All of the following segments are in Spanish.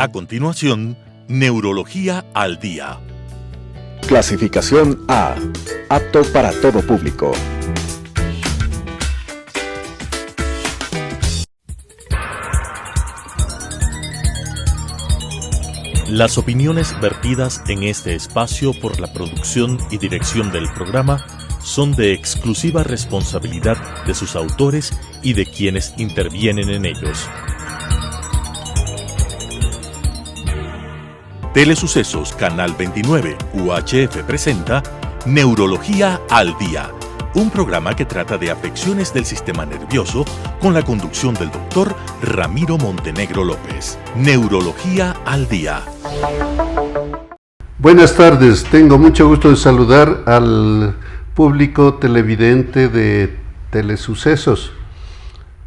A continuación, Neurología al Día. Clasificación A. Apto para todo público. Las opiniones vertidas en este espacio por la producción y dirección del programa son de exclusiva responsabilidad de sus autores y de quienes intervienen en ellos. Telesucesos Canal 29 UHF presenta Neurología al Día, un programa que trata de afecciones del sistema nervioso con la conducción del doctor Ramiro Montenegro López. Neurología al Día. Buenas tardes, tengo mucho gusto de saludar al público televidente de Telesucesos.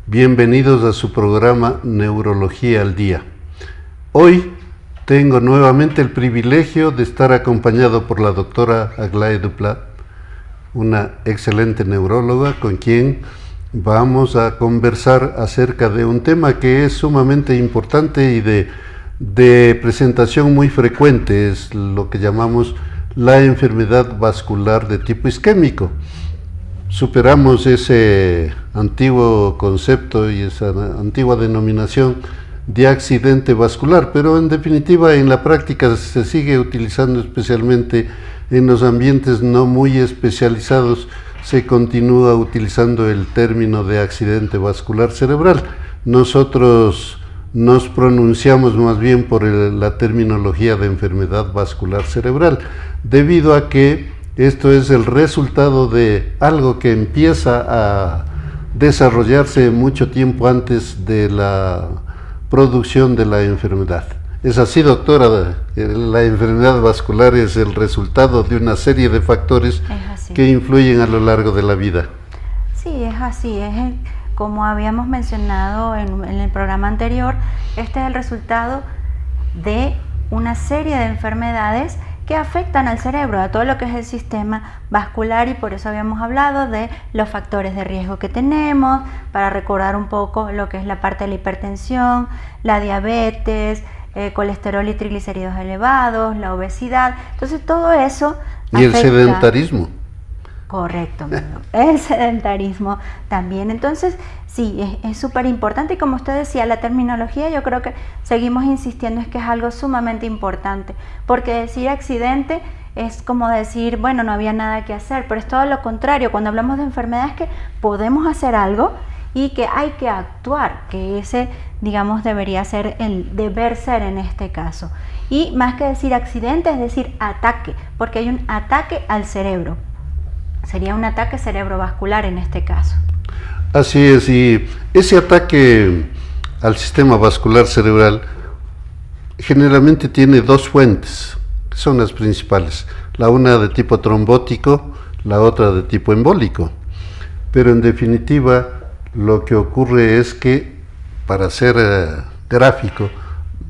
Bienvenidos a su programa Neurología al Día. Hoy tengo nuevamente el privilegio de estar acompañado por la doctora Aglaé Duplat, una excelente neuróloga con quien vamos a conversar acerca de un tema que es sumamente importante y de presentación muy frecuente. Es lo que llamamos la enfermedad vascular de tipo isquémico. Superamos ese antiguo concepto y esa antigua denominación de accidente vascular, pero en definitiva en la práctica se sigue utilizando, especialmente en los ambientes no muy especializados, se continúa utilizando el término de accidente vascular cerebral. Nosotros nos pronunciamos más bien por la terminología de enfermedad vascular cerebral, debido a que esto es el resultado de algo que empieza a desarrollarse mucho tiempo antes de la producción de la enfermedad. ¿Es así, doctora? La enfermedad vascular es el resultado de una serie de factores que influyen a lo largo de la vida. Sí, es así. Como habíamos mencionado en el programa anterior, este es el resultado de una serie de enfermedades que afectan al cerebro, a todo lo que es el sistema vascular, y por eso habíamos hablado de los factores de riesgo que tenemos, para recordar un poco lo que es la parte de la hipertensión, la diabetes, colesterol y triglicéridos elevados, la obesidad. Entonces todo eso y afecta. El sedentarismo. Correcto, el sedentarismo también. Entonces sí, es súper importante, y como usted decía, la terminología, yo creo que seguimos insistiendo, es que es algo sumamente importante, porque decir accidente es como decir, bueno, no había nada que hacer, pero es todo lo contrario. Cuando hablamos de enfermedades, que podemos hacer algo y que hay que actuar, que ese, digamos, debería ser el deber ser en este caso. Y más que decir accidente, es decir ataque, porque hay un ataque al cerebro. Sería un ataque cerebrovascular en este caso. Así es, y ese ataque al sistema vascular cerebral generalmente tiene dos fuentes, que son las principales. La una de tipo trombótico, la otra de tipo embólico. Pero en definitiva, lo que ocurre es que, para ser gráfico,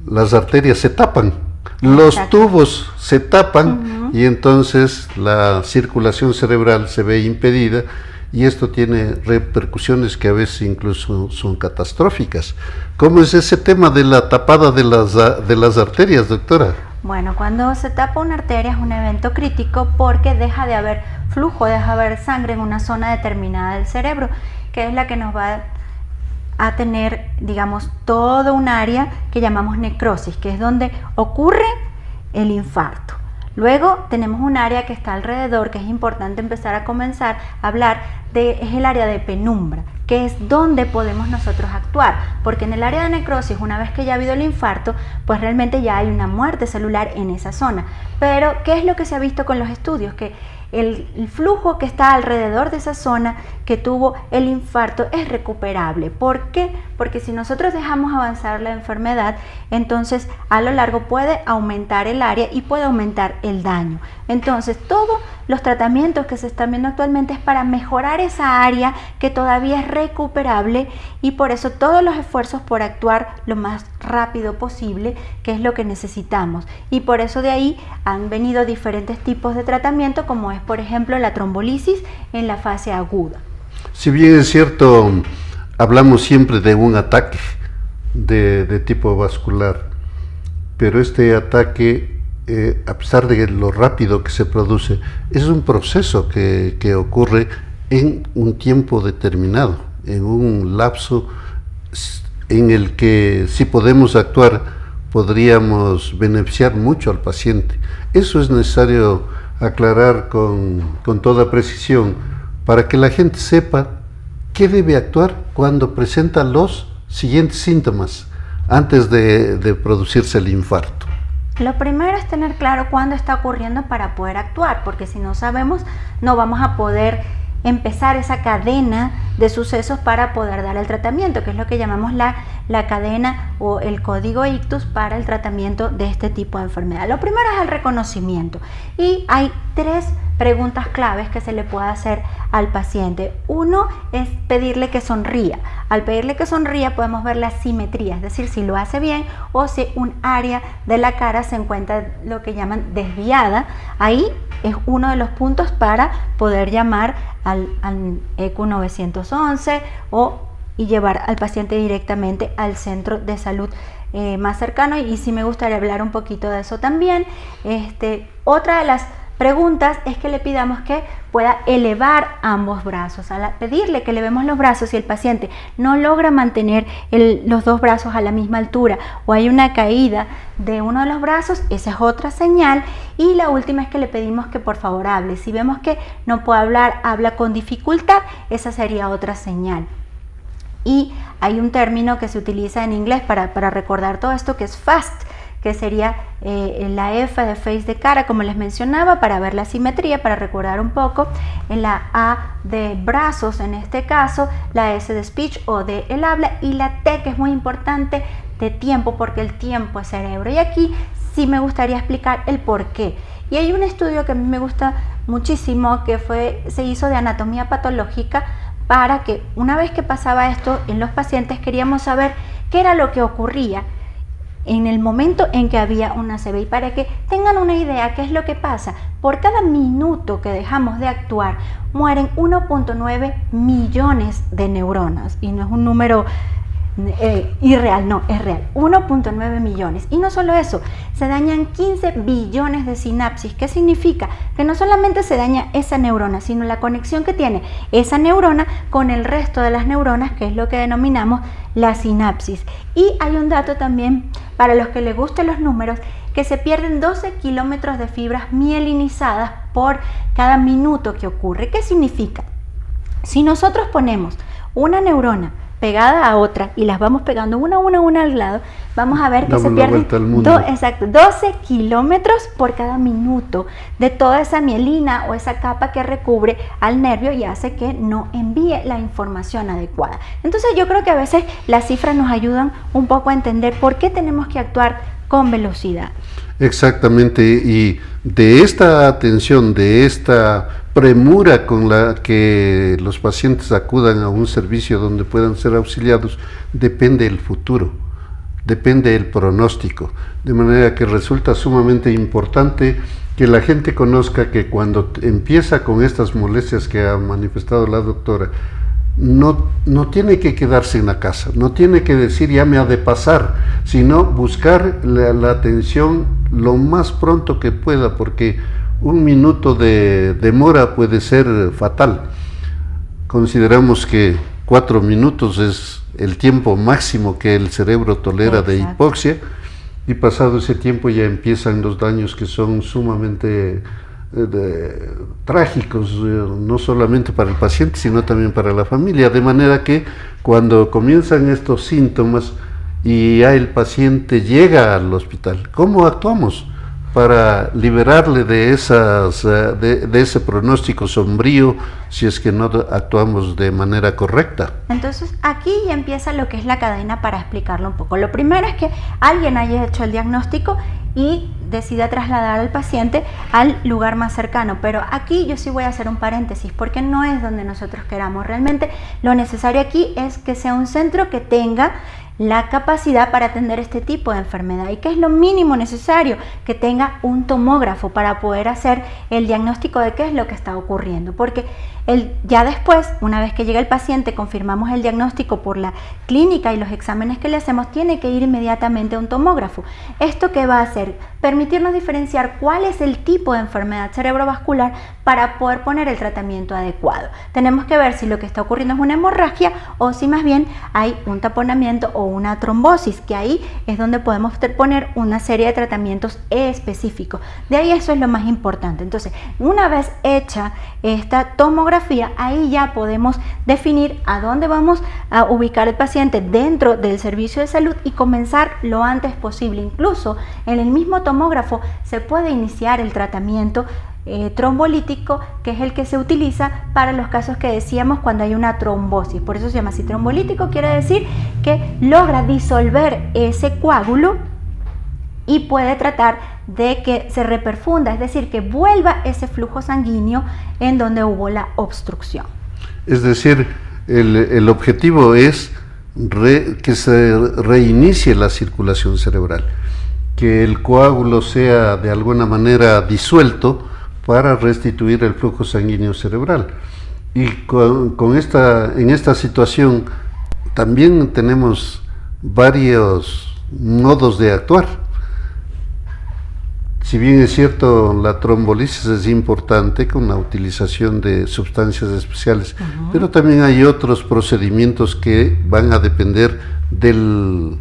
las arterias se tapan, los tubos se tapan, y entonces la circulación cerebral se ve impedida, y esto tiene repercusiones que a veces incluso son catastróficas. ¿Cómo es ese tema de la tapada de las arterias, doctora? Bueno, cuando se tapa una arteria es un evento crítico, porque deja de haber flujo, deja de haber sangre en una zona determinada del cerebro, que es la que nos va a tener, digamos, todo un área que llamamos necrosis, que es donde ocurre el infarto. Luego tenemos un área que está alrededor, que es importante empezar a comenzar a hablar de, es el área de penumbra, que es donde podemos nosotros actuar, porque en el área de necrosis, una vez que ya ha habido el infarto, pues realmente ya hay una muerte celular en esa zona. Pero ¿qué es lo que se ha visto con los estudios? Que el flujo que está alrededor de esa zona que tuvo el infarto es recuperable. ¿Por qué? Porque si nosotros dejamos avanzar la enfermedad, entonces a lo largo puede aumentar el área y puede aumentar el daño. Entonces todos los tratamientos que se están viendo actualmente es para mejorar esa área que todavía es recuperable, y por eso todos los esfuerzos por actuar lo más rápido posible, que es lo que necesitamos. Y por eso de ahí han venido diferentes tipos de tratamiento, como es por ejemplo la trombolisis en la fase aguda. Si bien es cierto, hablamos siempre de un ataque de tipo vascular, pero este ataque, a pesar de lo rápido que se produce, es un proceso que ocurre en un tiempo determinado, en un lapso en el que, si podemos actuar, podríamos beneficiar mucho al paciente. Eso es necesario aclarar con toda precisión para que la gente sepa qué debe actuar cuando presenta los siguientes síntomas antes de producirse el infarto. Lo primero es tener claro cuándo está ocurriendo para poder actuar, porque si no sabemos, no vamos a poder empezar esa cadena de sucesos para poder dar el tratamiento, que es lo que llamamos la cadena o el código ictus para el tratamiento de este tipo de enfermedad. Lo primero es el reconocimiento, y hay 3 preguntas claves que se le puede hacer al paciente. Uno es pedirle que sonría. Al pedirle que sonría podemos ver la simetría, es decir, si lo hace bien o si un área de la cara se encuentra lo que llaman desviada. Ahí es uno de los puntos para poder llamar al ECU 911 y llevar al paciente directamente al centro de salud más cercano. Y sí me gustaría hablar un poquito de eso también. Otra de las preguntas es que le pidamos que pueda elevar ambos brazos. Al pedirle que elevemos los brazos, si el paciente no logra mantener los 2 brazos a la misma altura o hay una caída de uno de los brazos, esa es otra señal. Y la última es que le pedimos que por favor hable. Si vemos que no puede hablar, habla con dificultad, esa sería otra señal. Y hay un término que se utiliza en inglés para recordar todo esto, que es FAST, que sería la F de face de cara, como les mencionaba, para ver la simetría, para recordar un poco, en la A de brazos, en este caso, la S de speech o de el habla, y la T, que es muy importante, de tiempo, porque el tiempo es cerebro. Y aquí sí me gustaría explicar el por qué. Y hay un estudio que a mí me gusta muchísimo, que se hizo de anatomía patológica, para que una vez que pasaba esto en los pacientes, queríamos saber qué era lo que ocurría en el momento en que había una ACV, y para que tengan una idea qué es lo que pasa. Por cada minuto que dejamos de actuar, mueren 1.9 millones de neuronas, y no es un número irreal, no, es real, 1.9 millones. Y no solo eso, se dañan 15 billones de sinapsis. ¿Qué significa? Que no solamente se daña esa neurona, sino la conexión que tiene esa neurona con el resto de las neuronas, que es lo que denominamos la sinapsis. Y hay un dato también, para los que les gusten los números, que se pierden 12 kilómetros de fibras mielinizadas por cada minuto que ocurre. ¿Qué significa? Si nosotros ponemos una neurona pegada a otra y las vamos pegando una al lado, vamos a ver que se pierden 12 kilómetros por cada minuto de toda esa mielina o esa capa que recubre al nervio y hace que no envíe la información adecuada. Entonces yo creo que a veces las cifras nos ayudan un poco a entender por qué tenemos que actuar con velocidad. Exactamente, y de esta atención, de esta premura con la que los pacientes acudan a un servicio donde puedan ser auxiliados, depende el futuro, depende el pronóstico, de manera que resulta sumamente importante que la gente conozca que cuando empieza con estas molestias que ha manifestado la doctora, no tiene que quedarse en la casa, no tiene que decir ya me ha de pasar, sino buscar la atención lo más pronto que pueda, porque un minuto de demora puede ser fatal. Consideramos que 4 minutos es el tiempo máximo que el cerebro tolera. Exacto. De hipoxia, y pasado ese tiempo ya empiezan los daños que son sumamente trágicos, no solamente para el paciente sino también para la familia, de manera que cuando comienzan estos síntomas y ya el paciente llega al hospital, ¿cómo actuamos para liberarle de ese pronóstico sombrío si es que no actuamos de manera correcta? Entonces aquí ya empieza lo que es la cadena para explicarlo un poco. Lo primero es que alguien haya hecho el diagnóstico y decida trasladar al paciente al lugar más cercano, pero aquí yo sí voy a hacer un paréntesis porque no es donde nosotros queramos. Realmente lo necesario aquí es que sea un centro que tenga la capacidad para atender este tipo de enfermedad, y que es lo mínimo necesario, que tenga un tomógrafo para poder hacer el diagnóstico de qué es lo que está ocurriendo, porque Ya después, una vez que llega el paciente, confirmamos el diagnóstico por la clínica y los exámenes que le hacemos, tiene que ir inmediatamente a un tomógrafo. ¿Esto qué va a hacer? Permitirnos diferenciar cuál es el tipo de enfermedad cerebrovascular para poder poner el tratamiento adecuado. Tenemos que ver si lo que está ocurriendo es una hemorragia o si más bien hay un taponamiento o una trombosis, que ahí es donde podemos poner una serie de tratamientos específicos. De ahí eso es lo más importante. Entonces, una vez hecha esta tomografía, ahí ya podemos definir a dónde vamos a ubicar el paciente dentro del servicio de salud y comenzar lo antes posible. Incluso en el mismo tomógrafo se puede iniciar el tratamiento trombolítico, que es el que se utiliza para los casos que decíamos cuando hay una trombosis. Por eso se llama así. Trombolítico quiere decir que logra disolver ese coágulo y puede tratar de que se reperfunda, es decir, que vuelva ese flujo sanguíneo en donde hubo la obstrucción. Es decir, el objetivo es que se reinicie la circulación cerebral, que el coágulo sea de alguna manera disuelto para restituir el flujo sanguíneo cerebral. Y en esta situación también tenemos varios modos de actuar. Si bien es cierto, la trombolisis es importante con la utilización de sustancias especiales, pero también hay otros procedimientos que van a depender del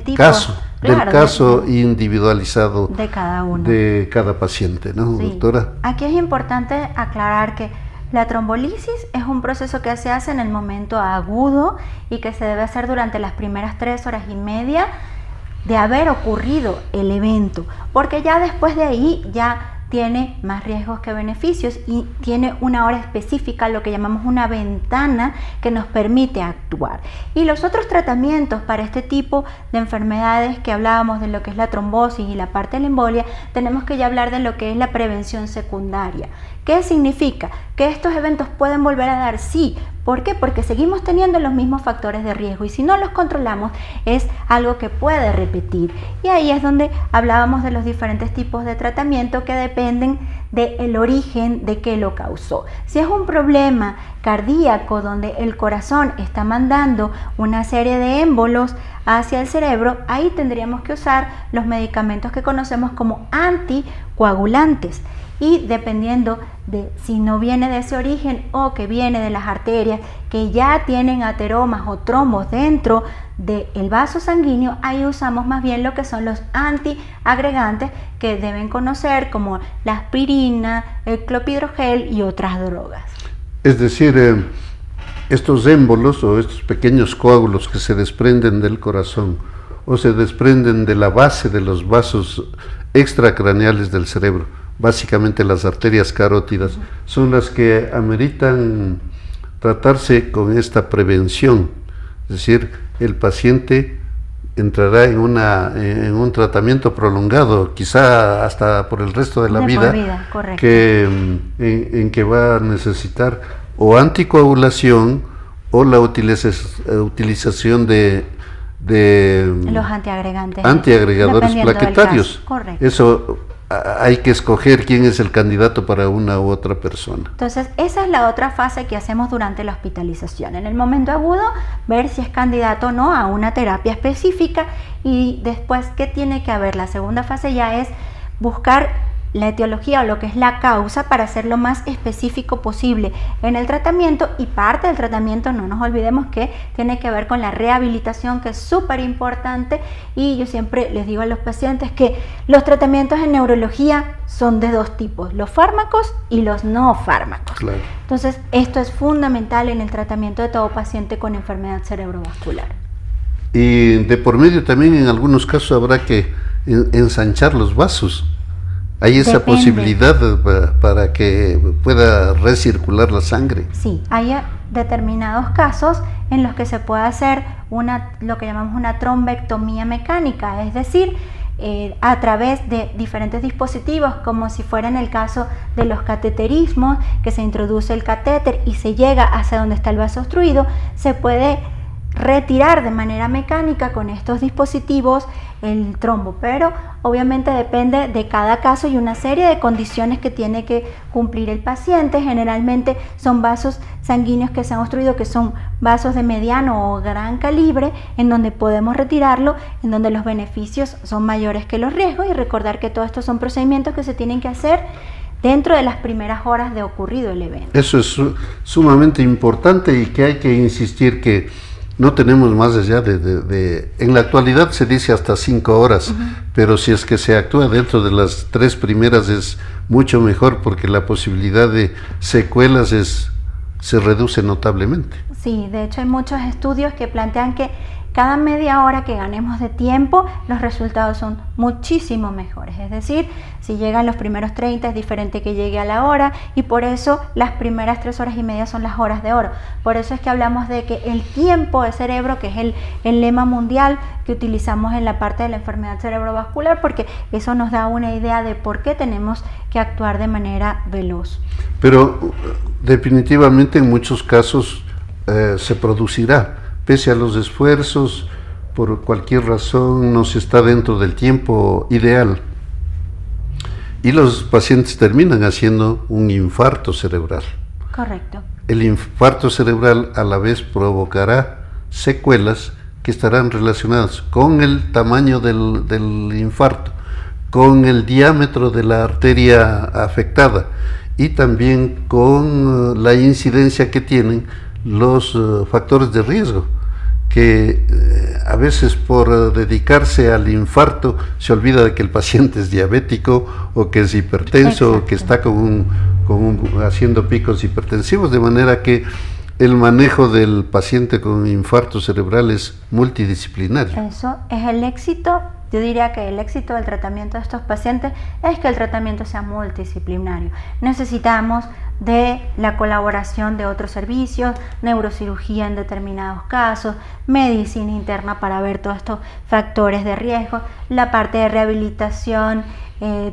tipo, caso, claro, del caso individualizado de cada uno, de cada paciente, ¿no, sí, doctora? Aquí es importante aclarar que la trombolisis es un proceso que se hace en el momento agudo y que se debe hacer durante las primeras 3 horas y media de haber ocurrido el evento, porque ya después de ahí ya tiene más riesgos que beneficios y tiene una hora específica, lo que llamamos una ventana que nos permite actuar. Y los otros tratamientos para este tipo de enfermedades que hablábamos de lo que es la trombosis y la parte de la embolia, tenemos que ya hablar de lo que es la prevención secundaria. ¿Qué significa? Que estos eventos pueden volver a dar, sí. ¿Por qué? Porque seguimos teniendo los mismos factores de riesgo y si no los controlamos es algo que puede repetir. Y ahí es donde hablábamos de los diferentes tipos de tratamiento que dependen del origen de qué lo causó. Si es un problema cardíaco donde el corazón está mandando una serie de émbolos hacia el cerebro, ahí tendríamos que usar los medicamentos que conocemos como anticoagulantes. Y dependiendo de si no viene de ese origen o que viene de las arterias que ya tienen ateromas o trombos dentro del vaso sanguíneo, ahí usamos más bien lo que son los antiagregantes que deben conocer, como la aspirina, el clopidogrel y otras drogas. Es decir, estos émbolos o estos pequeños coágulos que se desprenden del corazón o se desprenden de la base de los vasos extracraneales del cerebro, básicamente las arterias carótidas, son las que ameritan tratarse con esta prevención. Es decir, el paciente entrará en un tratamiento prolongado, quizá hasta por el resto de la vida, en que va a necesitar o anticoagulación o la utilización de los antiagregantes antiagregadores plaquetarios. Eso hay que escoger quién es el candidato para una u otra persona. Entonces, esa es la otra fase que hacemos durante la hospitalización. En el momento agudo, ver si es candidato o no a una terapia específica y después, ¿qué tiene que haber? La segunda fase ya es buscar la etiología o lo que es la causa para ser lo más específico posible en el tratamiento, y parte del tratamiento, no nos olvidemos que tiene que ver con la rehabilitación, que es súper importante, y yo siempre les digo a los pacientes que los tratamientos en neurología son de dos tipos, los fármacos y los no fármacos. Claro. Entonces esto es fundamental en el tratamiento de todo paciente con enfermedad cerebrovascular. Y de por medio también en algunos casos habrá que ensanchar los vasos. ¿Hay esa posibilidad para que pueda recircular la sangre? Sí, hay determinados casos en los que se puede hacer lo que llamamos una trombectomía mecánica, es decir, a través de diferentes dispositivos, como si fuera en el caso de los cateterismos, que se introduce el catéter y se llega hacia donde está el vaso obstruido, se puede retirar de manera mecánica con estos dispositivos el trombo, pero obviamente depende de cada caso y una serie de condiciones que tiene que cumplir el paciente. Generalmente son vasos sanguíneos que se han obstruido, que son vasos de mediano o gran calibre, en donde podemos retirarlo, en donde los beneficios son mayores que los riesgos, y recordar que todos estos son procedimientos que se tienen que hacer dentro de las primeras horas de ocurrido el evento. Eso es sumamente importante, y que hay que insistir que no tenemos más allá en la actualidad se dice hasta 5 horas, pero si es que se actúa dentro de las 3 primeras es mucho mejor, porque la posibilidad de secuelas se reduce notablemente. Sí, de hecho hay muchos estudios que plantean que cada media hora que ganemos de tiempo, los resultados son muchísimo mejores. Es decir, si llegan los primeros 30 es diferente que llegue a la hora, y por eso las primeras 3 horas y media son las horas de oro. Por eso es que hablamos de que el tiempo de cerebro, que es el lema mundial que utilizamos en la parte de la enfermedad cerebrovascular, porque eso nos da una idea de por qué tenemos que actuar de manera veloz. Pero definitivamente en muchos casos se producirá. Pese a los esfuerzos, por cualquier razón no se está dentro del tiempo ideal, y los pacientes terminan haciendo un infarto cerebral. Correcto. El infarto cerebral a la vez provocará secuelas que estarán relacionadas con el tamaño del infarto, con el diámetro de la arteria afectada, y también con la incidencia que tienen los factores de riesgo, que a veces por dedicarse al infarto se olvida de que el paciente es diabético, o que es hipertenso, Exacto. o que está haciendo picos hipertensivos, de manera que el manejo del paciente con infarto cerebral es multidisciplinario. Eso es el éxito. Yo diría que el éxito del tratamiento de estos pacientes es que el tratamiento sea multidisciplinario. Necesitamos de la colaboración de otros servicios, neurocirugía en determinados casos, medicina interna para ver todos estos factores de riesgo, la parte de rehabilitación,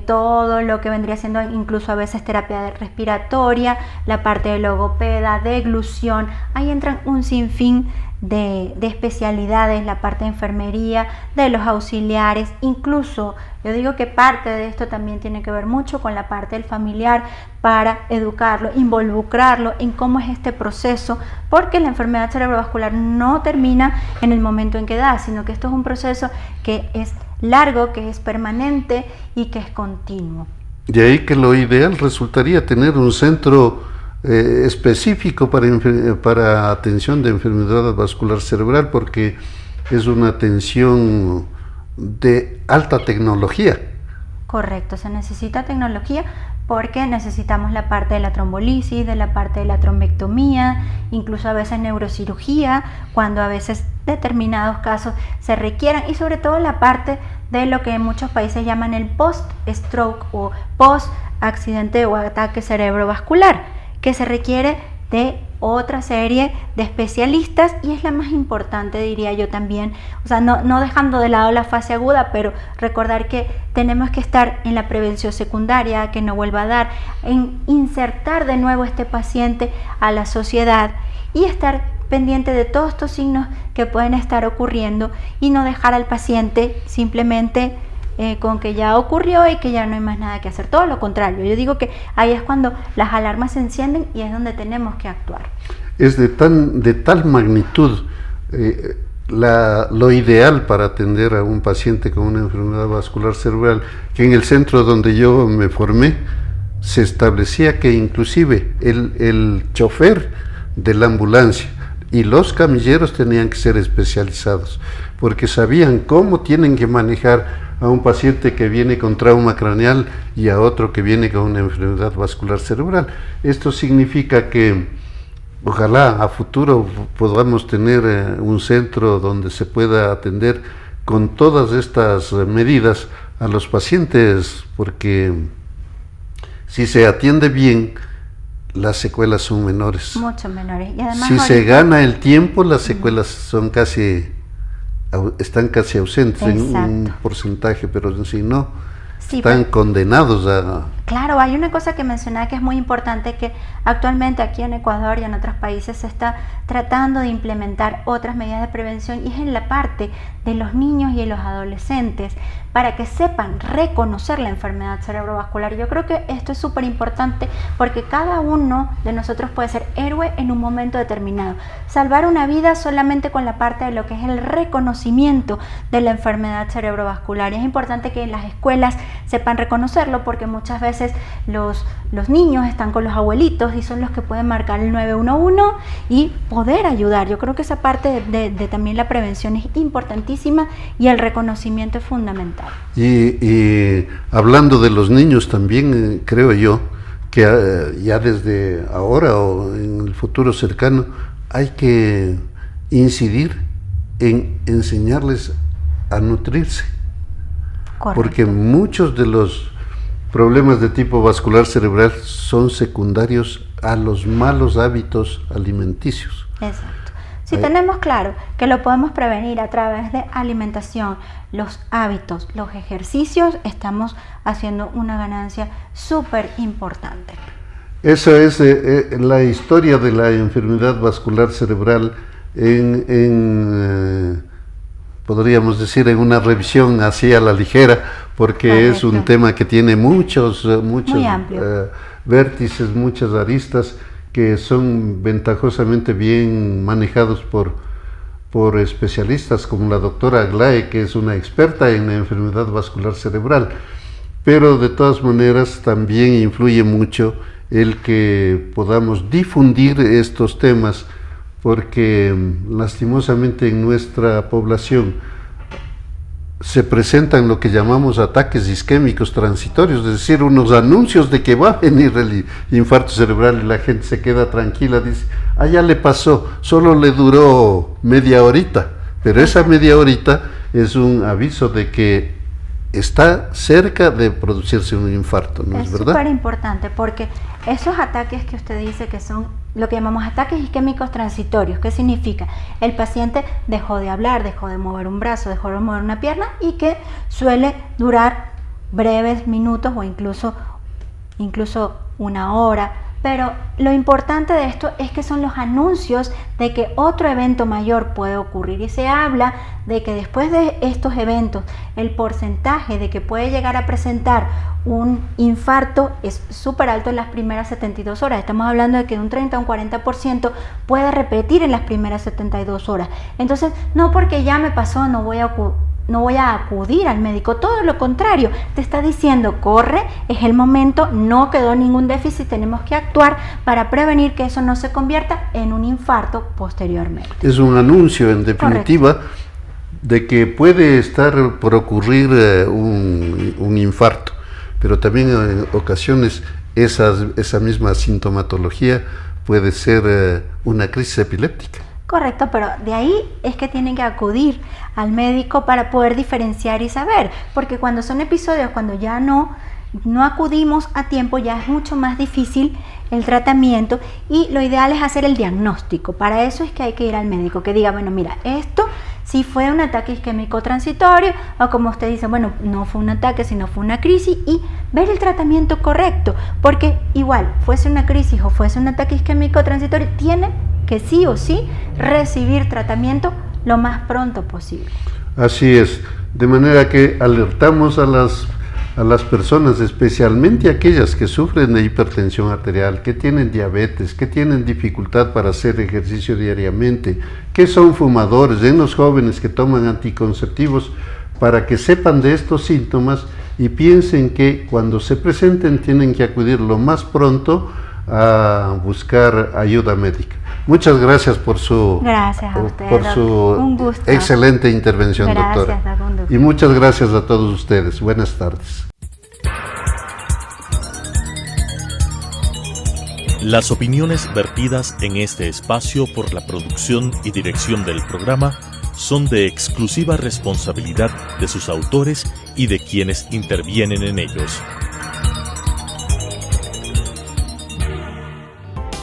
todo lo que vendría siendo incluso a veces terapia respiratoria, la parte de logopeda, deglución. Ahí entran un sinfín de especialidades, la parte de enfermería, de los auxiliares. Incluso yo digo que parte de esto también tiene que ver mucho con la parte del familiar, para educarlo, involucrarlo en cómo es este proceso, porque la enfermedad cerebrovascular no termina en el momento en que da, sino que esto es un proceso que es largo, que es permanente y que es continuo. De ahí que lo ideal resultaría tener un centro específico para atención de enfermedad vascular cerebral, porque es una atención de alta tecnología. Correcto, se necesita tecnología porque necesitamos la parte de la trombolisis, de la parte de la trombectomía, incluso a veces neurocirugía, cuando a veces determinados casos se requieran, y sobre todo la parte de lo que en muchos países llaman el post-stroke o post-accidente o ataque cerebrovascular, que se requiere de otra serie de especialistas, y es la más importante, diría yo también. O sea, no dejando de lado la fase aguda, pero recordar que tenemos que estar en la prevención secundaria, que no vuelva a dar, en insertar de nuevo a este paciente a la sociedad y estar pendiente de todos estos signos que pueden estar ocurriendo, y no dejar al paciente simplemente con que ya ocurrió y que ya no hay más nada que hacer. Todo lo contrario, yo digo que ahí es cuando las alarmas se encienden y es donde tenemos que actuar. Es de tal magnitud lo ideal para atender a un paciente con una enfermedad vascular cerebral, que en el centro donde yo me formé se establecía que inclusive el chofer de la ambulancia y los camilleros tenían que ser especializados, porque sabían cómo tienen que manejar a un paciente que viene con trauma craneal y a otro que viene con una enfermedad vascular cerebral. Esto significa que ojalá a futuro podamos tener un centro donde se pueda atender con todas estas medidas a los pacientes, porque si se atiende bien, las secuelas son menores. Mucho menores. Y además, si se gana el tiempo, las secuelas son están casi ausentes. Exacto. En un porcentaje, pero si no, sí, están condenados Claro, hay una cosa que mencionaba que es muy importante, que actualmente aquí en Ecuador y en otros países se está tratando de implementar otras medidas de prevención, y es en la parte de los niños y de los adolescentes, para que sepan reconocer la enfermedad cerebrovascular. Yo creo que esto es súper importante, porque cada uno de nosotros puede ser héroe en un momento determinado. Salvar una vida solamente con la parte de lo que es el reconocimiento de la enfermedad cerebrovascular. Y es importante que las escuelas sepan reconocerlo, porque muchas veces los niños están con los abuelitos y son los que pueden marcar el 911 y poder ayudar. Yo creo que esa parte de también la prevención es importantísima, y el reconocimiento es fundamental. Y hablando de los niños también, creo yo que ya desde ahora o en el futuro cercano hay que incidir en enseñarles a nutrirse. Correcto. Porque muchos de los problemas de tipo vascular cerebral son secundarios a los malos hábitos alimenticios. Exacto. Si tenemos claro que lo podemos prevenir a través de alimentación, los hábitos, los ejercicios, estamos haciendo una ganancia súper importante. Esa es la historia de la enfermedad vascular cerebral podríamos decir, en una revisión así a la ligera, porque correcto, es un tema que tiene muchos vértices, muchas aristas, que son ventajosamente bien manejados por especialistas como la doctora Aglae, que es una experta en la enfermedad vascular cerebral. Pero de todas maneras también influye mucho el que podamos difundir estos temas, porque lastimosamente en nuestra población se presentan lo que llamamos ataques isquémicos transitorios, es decir, unos anuncios de que va a venir el infarto cerebral, y la gente se queda tranquila, dice, ya le pasó, solo le duró media horita, pero esa media horita es un aviso de que está cerca de producirse un infarto, ¿no es verdad? Es súper importante, porque esos ataques que usted dice que son lo que llamamos ataques isquémicos transitorios, ¿qué significa? El paciente dejó de hablar, dejó de mover un brazo, dejó de mover una pierna, y que suele durar breves minutos o incluso una hora. Pero lo importante de esto es que son los anuncios de que otro evento mayor puede ocurrir, y se habla de que después de estos eventos el porcentaje de que puede llegar a presentar un infarto es súper alto en las primeras 72 horas. Estamos hablando de que un 30 o un 40% puede repetir en las primeras 72 horas. Entonces, no porque ya me pasó no voy a acudir al médico, todo lo contrario, te está diciendo, corre, es el momento, no quedó ningún déficit, tenemos que actuar para prevenir que eso no se convierta en un infarto posteriormente. Es un anuncio, en definitiva, correcto, de que puede estar por ocurrir un infarto, pero también en ocasiones esa misma sintomatología puede ser una crisis epiléptica. Correcto, pero de ahí es que tienen que acudir al médico para poder diferenciar y saber, porque cuando son episodios, cuando ya no acudimos a tiempo, ya es mucho más difícil el tratamiento, y lo ideal es hacer el diagnóstico. Para eso es que hay que ir al médico, que diga, bueno, mira, esto sí fue un ataque isquémico transitorio, o como usted dice, bueno, no fue un ataque, sino fue una crisis, y ver el tratamiento correcto, porque igual, fuese una crisis o fuese un ataque isquémico transitorio, tiene que sí o sí recibir tratamiento lo más pronto posible. Así es, de manera que alertamos a las personas, especialmente aquellas que sufren de hipertensión arterial, que tienen diabetes, que tienen dificultad para hacer ejercicio diariamente, que son fumadores, en los jóvenes que toman anticonceptivos, para que sepan de estos síntomas y piensen que cuando se presenten tienen que acudir lo más pronto a buscar ayuda médica. Muchas gracias por su un gusto. Excelente intervención, doctora. Doctor. Y muchas gracias a todos ustedes. Buenas tardes. Las opiniones vertidas en este espacio por la producción y dirección del programa son de exclusiva responsabilidad de sus autores y de quienes intervienen en ellos.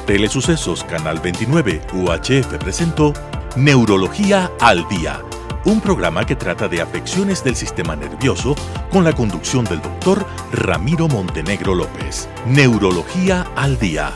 Telesucesos Canal 29 UHF presentó Neurología al Día, un programa que trata de afecciones del sistema nervioso con la conducción del doctor Ramiro Montenegro López. Neurología al Día.